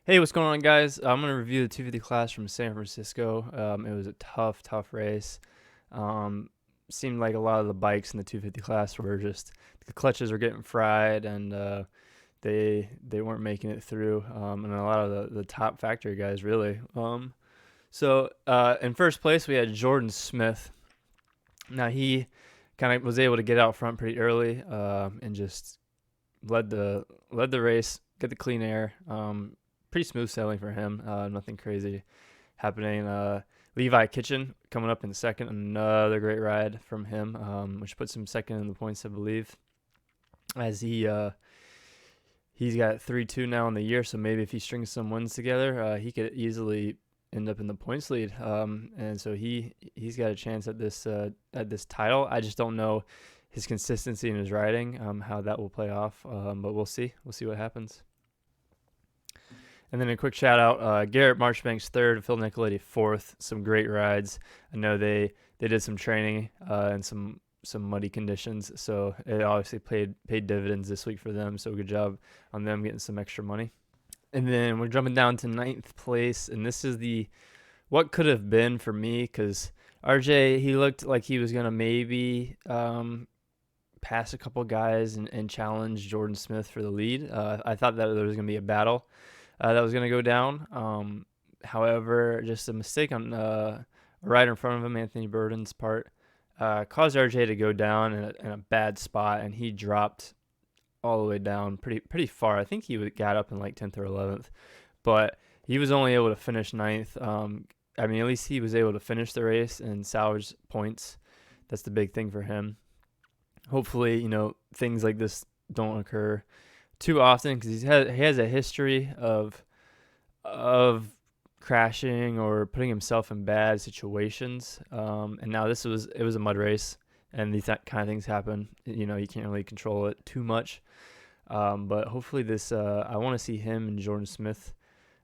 Hey, what's going on, guys? I'm going to review the 250 class from San Francisco. It was a tough race. Um, Seemed like a lot of the bikes in the 250 class were just the clutches were getting fried, and they weren't making it through. And a lot of the top factory guys really. In first place we had Jordan Smith. Now he kind of was able to get out front pretty early, and just led the race, get the clean air. Pretty smooth sailing for him. Nothing crazy happening. Levi Kitchen coming up in second. Another great ride from him, which puts him second in the points, I believe. As he's got 3-2 now in the year, so maybe if he strings some wins together, he could easily end up in the points lead. And so he's got a chance at this title. I just don't know his consistency in his riding, how that will play off. But we'll see. We'll see what happens. And then a quick shout out, Garrett Marchbanks third, Phil Nicoletti fourth. Some great rides. I know they did some training and some muddy conditions, so it obviously paid dividends this week for them. So good job on them getting some extra money. And then we're jumping down to ninth place, and this is what could have been for me, because RJ, he looked like he was gonna maybe pass a couple guys and challenge Jordan Smith for the lead. I thought that there was gonna be a battle that was going to go down. However, just a mistake on a rider in front of him, Anthony Burden's part, caused RJ to go down in a bad spot, and he dropped all the way down pretty far. I think he got up in like 10th or 11th, but he was only able to finish ninth. At least he was able to finish the race and salvage points. That's the big thing for him. Hopefully, things like this don't occur too often, because he has a history of crashing or putting himself in bad situations. And now it was a mud race, and these kind of things happen. You can't really control it too much. But hopefully I want to see him and Jordan Smith.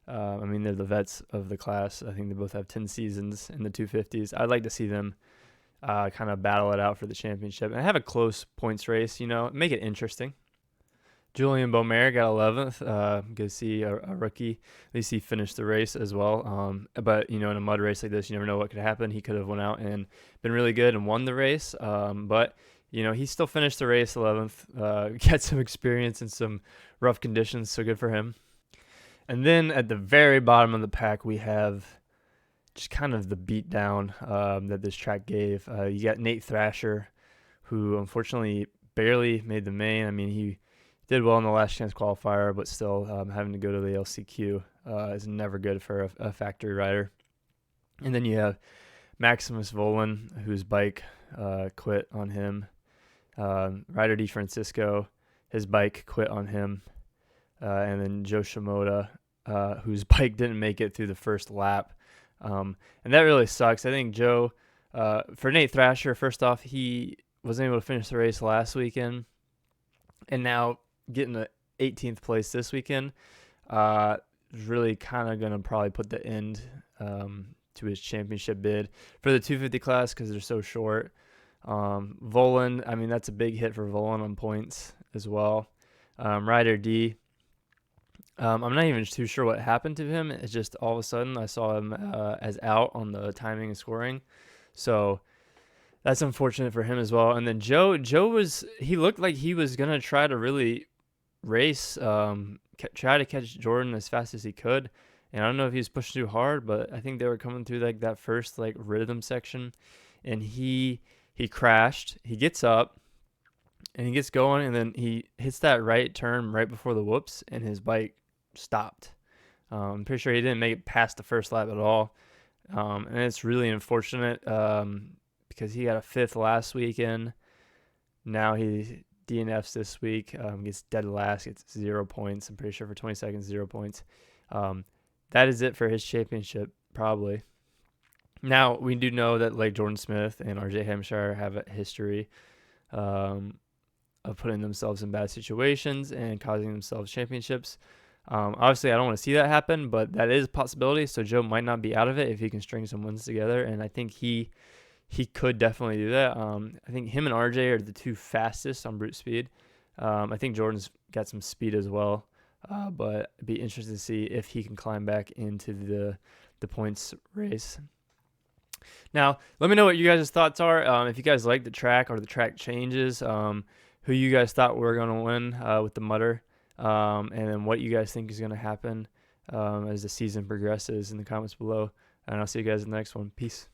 They're the vets of the class. I think they both have 10 seasons in the 250s. I'd like to see them kind of battle it out for the championship and have a close points race, make it interesting. Julian Beaumer got 11th. Good to see a rookie. At least he finished the race as well. But in a mud race like this, you never know what could happen. He could have went out and been really good and won the race. But he still finished the race 11th. Got some experience in some rough conditions, so good for him. And then at the very bottom of the pack, we have just kind of the beat down that this track gave. You got Nate Thrasher, who unfortunately barely made the main. He did well in the last chance qualifier, but still having to go to the LCQ is never good for a factory rider. And then you have Maximus Volan, whose bike quit on him. Ryder Di Francisco, his bike quit on him. And then Joe Shimoda, whose bike didn't make it through the first lap. And that really sucks. I think Joe, for Nate Thrasher, first off, he wasn't able to finish the race last weekend. And now getting the 18th place this weekend is really kind of going to probably put the end to his championship bid for the 250 class, because they're so short. Volan, that's a big hit for Volan on points as well. Ryder D, I'm not even too sure what happened to him. It's just all of a sudden I saw him as out on the timing and scoring. So that's unfortunate for him as well. And then Joe he looked like he was going to try to really race, try to catch Jordan as fast as he could. And I don't know if he was pushing too hard, but I think they were coming through like that first like rhythm section, and he crashed. He gets up and he gets going, and then he hits that right turn right before the whoops, and his bike stopped. I'm pretty sure he didn't make it past the first lap at all. And it's really unfortunate because he got a 5th last weekend. Now he DNFs this week, gets dead last, gets 0 points. I'm pretty sure for 20 seconds, 0 points. That is it for his championship, probably. Now, we do know that like Jordan Smith and RJ Hampshire have a history of putting themselves in bad situations and causing themselves championships. Obviously, I don't want to see that happen, but that is a possibility. So Joe might not be out of it if he can string some wins together, and I think he could definitely do that. I think him and RJ are the two fastest on brute speed. I think Jordan's got some speed as well. But it'd be interesting to see if he can climb back into the points race. Now, let me know what you guys' thoughts are. If you guys like the track or the track changes, who you guys thought were going to win with the Mutter, and then what you guys think is going to happen as the season progresses in the comments below. And I'll see you guys in the next one. Peace.